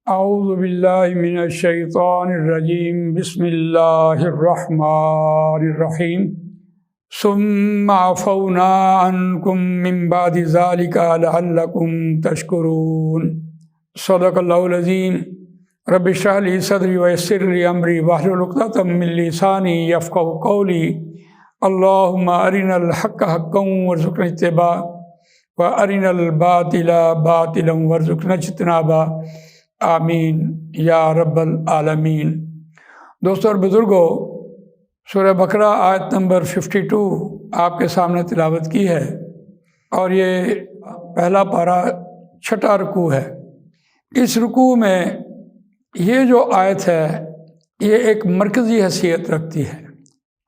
اعوذ باللہ من الشیطان الرجیم بسم اللہ الرحمن الرحیم ثم عفونا عنکم من بعد ذلک لعلکم تشکرون صدق اللہ العظیم رب اشرح لی صدری ویسر لی امری واحلل عقدۃ من لسانی یفقہوا قولی اللہم ارنا الحق حقا وارزقنا اتباعہ وارنا الباطل باطلا وارزقنا اجتنابہ آمین یا رب العالمین۔ دوستو اور بزرگوں، سورہ بقرہ آیت نمبر 52 آپ کے سامنے تلاوت کی ہے، اور یہ پہلا پارہ چھٹا رکوع ہے۔ اس رکوع میں یہ جو آیت ہے یہ ایک مرکزی حیثیت رکھتی ہے۔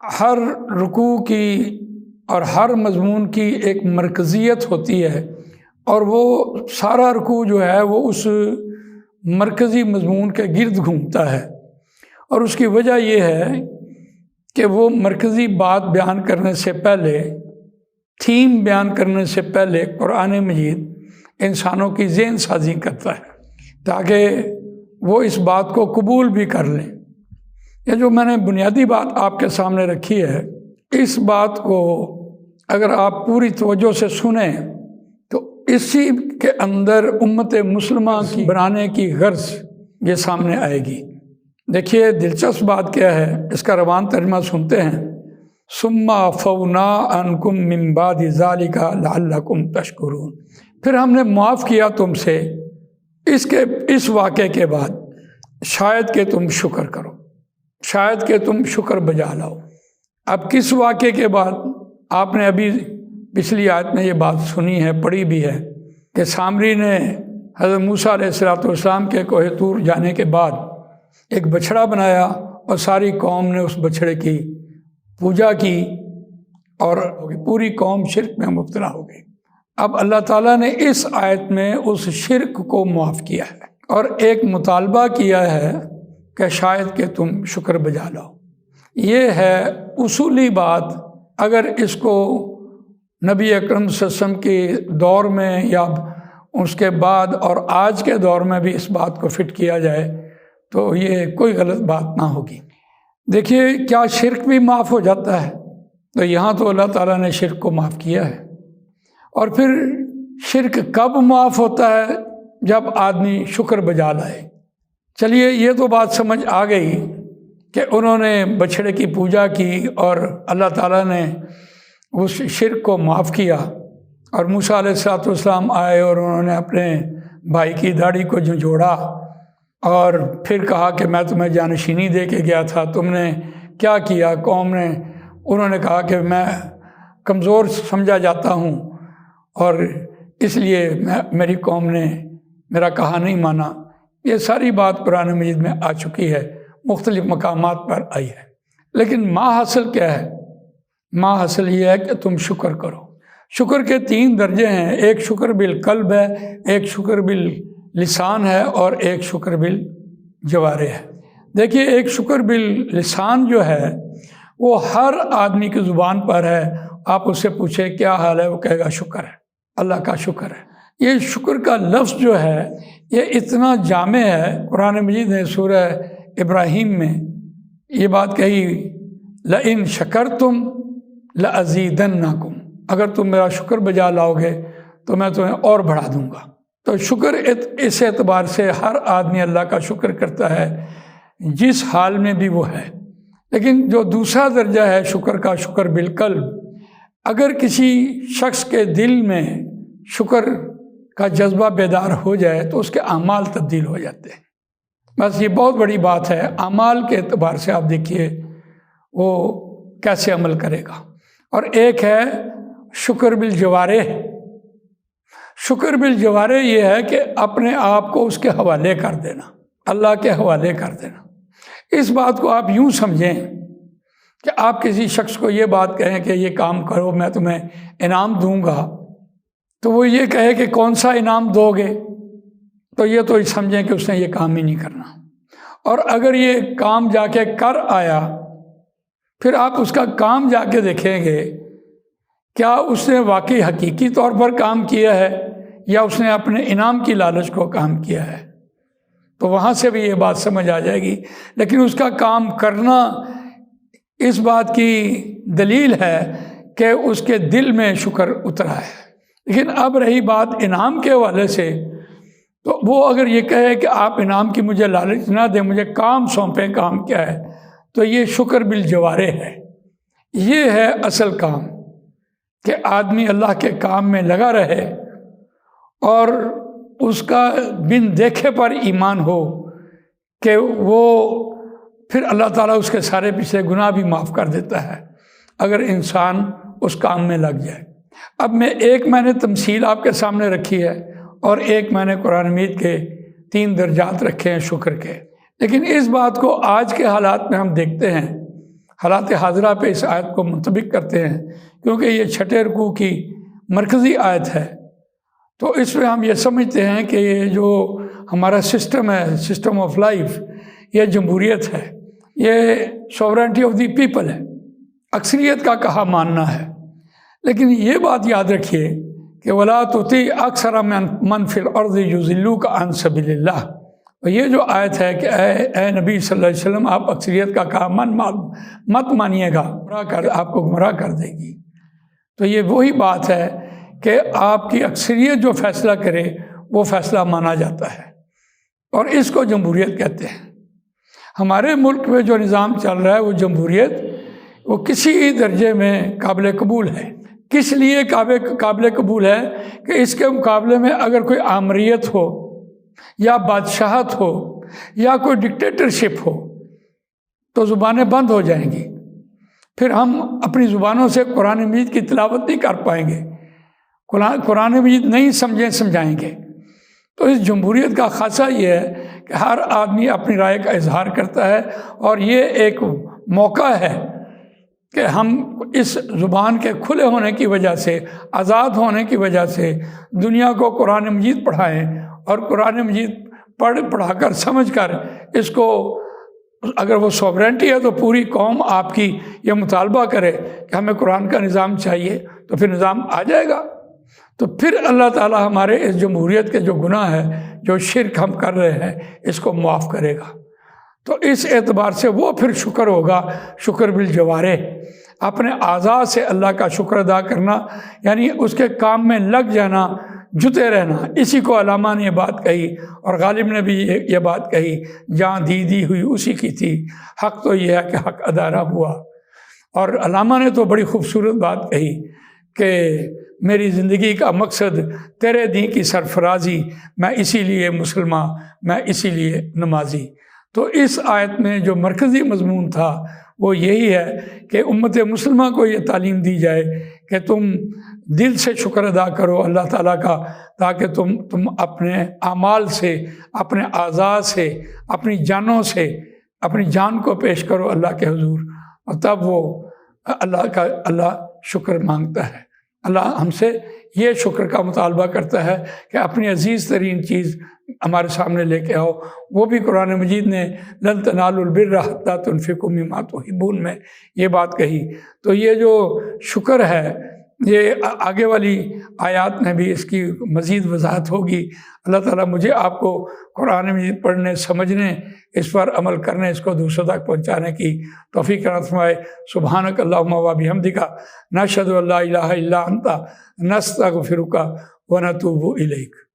ہر رکوع کی اور ہر مضمون کی ایک مرکزیت ہوتی ہے، اور وہ سارا رکوع جو ہے وہ اس مرکزی مضمون کے گرد گھومتا ہے، اور اس کی وجہ یہ ہے کہ وہ مرکزی بات بیان کرنے سے پہلے، تھیم بیان کرنے سے پہلے قرآن مجید انسانوں کی ذہن سازی کرتا ہے تاکہ وہ اس بات کو قبول بھی کر لیں۔ یہ جو میں نے بنیادی بات آپ کے سامنے رکھی ہے، اس بات کو اگر آپ پوری توجہ سے سنیں تو اسی کے اندر امت مسلمہ کی بنانے کی غرض یہ سامنے آئے گی۔ دیکھیے دلچسپ بات کیا ہے، اس کا روان ترجمہ سنتے ہیں۔ ثم عفونا عنکم من بعد ذلک لعلکم تشکرون، پھر ہم نے معاف کیا تم سے اس واقعے کے بعد، شاید کہ تم شکر کرو، شاید کہ تم شکر بجا لاؤ۔ اب کس واقعے کے بعد؟ آپ نے ابھی پچھلی آیت میں یہ بات سنی ہے، پڑھی بھی ہے کہ سامری نے حضرت موسیٰ علیہ السلام کے کوہ طور جانے کے بعد ایک بچھڑا بنایا، اور ساری قوم نے اس بچھڑے کی پوجا کی، اور پوری قوم شرک میں مبتلا ہو گئی۔ اب اللہ تعالیٰ نے اس آیت میں اس شرک کو معاف کیا ہے، اور ایک مطالبہ کیا ہے کہ شاید کہ تم شکر بجا لاؤ۔ یہ ہے اصولی بات۔ اگر اس کو نبی اکرم صلی اللہ علیہ وسلم کے دور میں یا اس کے بعد اور آج کے دور میں بھی اس بات کو فٹ کیا جائے تو یہ کوئی غلط بات نہ ہوگی۔ دیکھیے کیا شرک بھی معاف ہو جاتا ہے؟ تو یہاں تو اللہ تعالیٰ نے شرک کو معاف کیا ہے، اور پھر شرک کب معاف ہوتا ہے؟ جب آدمی شکر بجا لائے۔ چلیے یہ تو بات سمجھ آ گئی کہ انہوں نے بچھڑے کی پوجا کی اور اللہ تعالیٰ نے اس شرک کو معاف کیا، اور موسیٰ علیہ السلام آئے اور انہوں نے اپنے بھائی کی داڑھی کو جھنجھوڑا، اور پھر کہا کہ میں تمہیں جانشینی دے کے گیا تھا، تم نے کیا کیا؟ قوم نے انہوں نے کہا کہ میں کمزور سمجھا جاتا ہوں، اور اس لیے میری قوم نے میرا کہا نہیں مانا۔ یہ ساری بات قرآن مجید میں آ چکی ہے، مختلف مقامات پر آئی ہے، لیکن ما حاصل کیا ہے؟ ما حاصل یہ ہے کہ تم شکر کرو۔ شکر کے 3 درجے ہیں، ایک شکر بالقلب ہے، ایک شکر باللسان ہے، اور ایک شکر بالجوارح ہے۔ دیکھیے ایک شکر باللسان جو ہے وہ ہر آدمی کی زبان پر ہے۔ آپ اس سے پوچھیں کیا حال ہے، وہ کہے گا شکر ہے، اللہ کا شکر ہے۔ یہ شکر کا لفظ جو ہے یہ اتنا جامع ہے، قرآن مجید نے سورہ ابراہیم میں یہ بات کہی، لئن شکرتم لازیدنکم، اگر تم میرا شکر بجا لاؤ گے تو میں تمہیں اور بڑھا دوں گا۔ تو شکر اس اعتبار سے ہر آدمی اللہ کا شکر کرتا ہے جس حال میں بھی وہ ہے۔ لیکن جو دوسرا درجہ ہے شکر کا، شکر بالقلب، اگر کسی شخص کے دل میں شکر کا جذبہ بیدار ہو جائے تو اس کے اعمال تبدیل ہو جاتے ہیں۔ بس یہ بہت بڑی بات ہے۔ اعمال کے اعتبار سے آپ دیکھیے وہ کیسے عمل کرے گا۔ اور ایک ہے شکر بالجوارح۔ شکر بالجوارح یہ ہے کہ اپنے آپ کو اس کے حوالے کر دینا، اللہ کے حوالے کر دینا۔ اس بات کو آپ یوں سمجھیں کہ آپ کسی شخص کو یہ بات کہیں کہ یہ کام کرو میں تمہیں انعام دوں گا، تو وہ یہ کہے کہ کون سا انعام دو گے، تو یہ تو سمجھیں کہ اس نے یہ کام ہی نہیں کرنا۔ اور اگر یہ کام جا کے کر آیا، پھر آپ اس کا کام جا کے دیکھیں گے کیا اس نے واقعی حقیقی طور پر کام کیا ہے یا اس نے اپنے انعام کی لالچ کو کام کیا ہے۔ تو وہاں سے بھی یہ بات سمجھ آ جائے گی، لیکن اس کا کام کرنا اس بات کی دلیل ہے کہ اس کے دل میں شکر اترا ہے۔ لیکن اب رہی بات انعام کے حوالے سے، تو وہ اگر یہ کہے کہ آپ انعام کی مجھے لالچ نہ دیں، مجھے کام سونپیں، کام کیا ہے، تو یہ شکر بالجوارح ہے۔ یہ ہے اصل کام، کہ آدمی اللہ کے کام میں لگا رہے اور اس کا بن دیکھے پر ایمان ہو کہ وہ پھر اللہ تعالیٰ اس کے سارے پچھلے گناہ بھی معاف کر دیتا ہے اگر انسان اس کام میں لگ جائے۔ اب میں نے تمثیل آپ کے سامنے رکھی ہے، اور ایک میں نے قرآن مجید کے 3 درجات رکھے ہیں شکر کے، لیکن اس بات کو آج کے حالات میں ہم دیکھتے ہیں، حالات حاضرہ پہ اس آیت کو منطبق کرتے ہیں، کیونکہ یہ 6 رکوع کی مرکزی آیت ہے۔ تو اس میں ہم یہ سمجھتے ہیں کہ یہ جو ہمارا سسٹم ہے، سسٹم آف لائف، یہ جمہوریت ہے، یہ سوورنٹی آف دی پیپل ہے، اکثریت کا کہا ماننا ہے۔ لیکن یہ بات یاد رکھیے کہ وَلَا تُطِیعْ أَكْثَرَ مَنْ فِي الْأَرْضِ يُضِلُّوكَ عَنْ سَبِيلِ اللَّهِ، اور یہ جو آیت ہے کہ اے نبی صلی اللہ علیہ وسلم، آپ اکثریت کا کہا مت مانیے گا، آپ کو گمراہ کر دے گی۔ تو یہ وہی بات ہے کہ آپ کی اکثریت جو فیصلہ کرے وہ فیصلہ مانا جاتا ہے، اور اس کو جمہوریت کہتے ہیں۔ ہمارے ملک میں جو نظام چل رہا ہے وہ جمہوریت، وہ کسی درجے میں قابل قبول ہے۔ کس لیے قابل قبول ہے کہ اس کے مقابلے میں اگر کوئی آمریت ہو یا بادشاہت ہو یا کوئی ڈکٹیٹرشپ ہو تو زبانیں بند ہو جائیں گی، پھر ہم اپنی زبانوں سے قرآن مجید کی تلاوت نہیں کر پائیں گے، قرآن مجید نہیں سمجھائیں گے۔ تو اس جمہوریت کا خاصہ یہ ہے کہ ہر آدمی اپنی رائے کا اظہار کرتا ہے، اور یہ ایک موقع ہے کہ ہم اس زبان کے کھلے ہونے کی وجہ سے، آزاد ہونے کی وجہ سے دنیا کو قرآن مجید پڑھائیں، اور قرآن مجید پڑھا کر سمجھ کر اس کو، اگر وہ سوورنٹی ہے تو پوری قوم آپ کی یہ مطالبہ کرے کہ ہمیں قرآن کا نظام چاہیے، تو پھر نظام آ جائے گا۔ تو پھر اللہ تعالیٰ ہمارے اس جمہوریت کے جو گناہ ہے، جو شرک ہم کر رہے ہیں، اس کو معاف کرے گا۔ تو اس اعتبار سے وہ پھر شکر ہوگا، شکر بالجوارح، اپنے اعضاء سے اللہ کا شکر ادا کرنا، یعنی اس کے کام میں لگ جانا، جتے رہنا۔ اسی کو علامہ نے یہ بات کہی، اور غالب نے بھی یہ بات کہی، جہاں دی ہوئی اسی کی تھی، حق تو یہ ہے کہ حق ادا نہ ہوا۔ اور علامہ نے تو بڑی خوبصورت بات کہی کہ میری زندگی کا مقصد تیرے دین کی سرفرازی، میں اسی لیے مسلمان، میں اسی لیے نمازی۔ تو اس آیت میں جو مرکزی مضمون تھا وہ یہی ہے کہ امت مسلمہ کو یہ تعلیم دی جائے کہ تم دل سے شکر ادا کرو اللہ تعالیٰ کا، تاکہ تم اپنے اعمال سے، اپنے اعضاء سے، اپنی جانوں سے، اپنی جان کو پیش کرو اللہ کے حضور، اور تب وہ اللہ شکر مانگتا ہے۔ اللہ ہم سے یہ شکر کا مطالبہ کرتا ہے کہ اپنی عزیز ترین چیز ہمارے سامنے لے کے آؤ۔ وہ بھی قرآن مجید نے لن تنالوا البر حتی تنفقوا مما تحبون میں یہ بات کہی۔ تو یہ جو شکر ہے، یہ آگے والی آیات میں بھی اس کی مزید وضاحت ہوگی۔ اللہ تعالیٰ مجھے آپ کو قرآن مجید پڑھنے، سمجھنے، اس پر عمل کرنے، اس کو دوسروں تک پہنچانے کی توفیق عطا فرمائے۔ سبحانک اللہم و بحمدک، نشہد ان لا الہ الا انت، نستغفرک و نتوب الیک۔